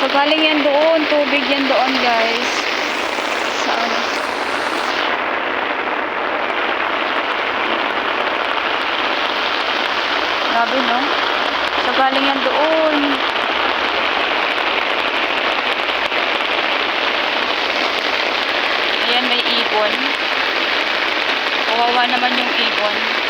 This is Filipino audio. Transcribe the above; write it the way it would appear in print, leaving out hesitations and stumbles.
So, galing yan doon. Tubig yan doon, guys. Saan? Grabe, no? So, galing yan doon. Ayan, may ibon. Kawawa naman yung ibon.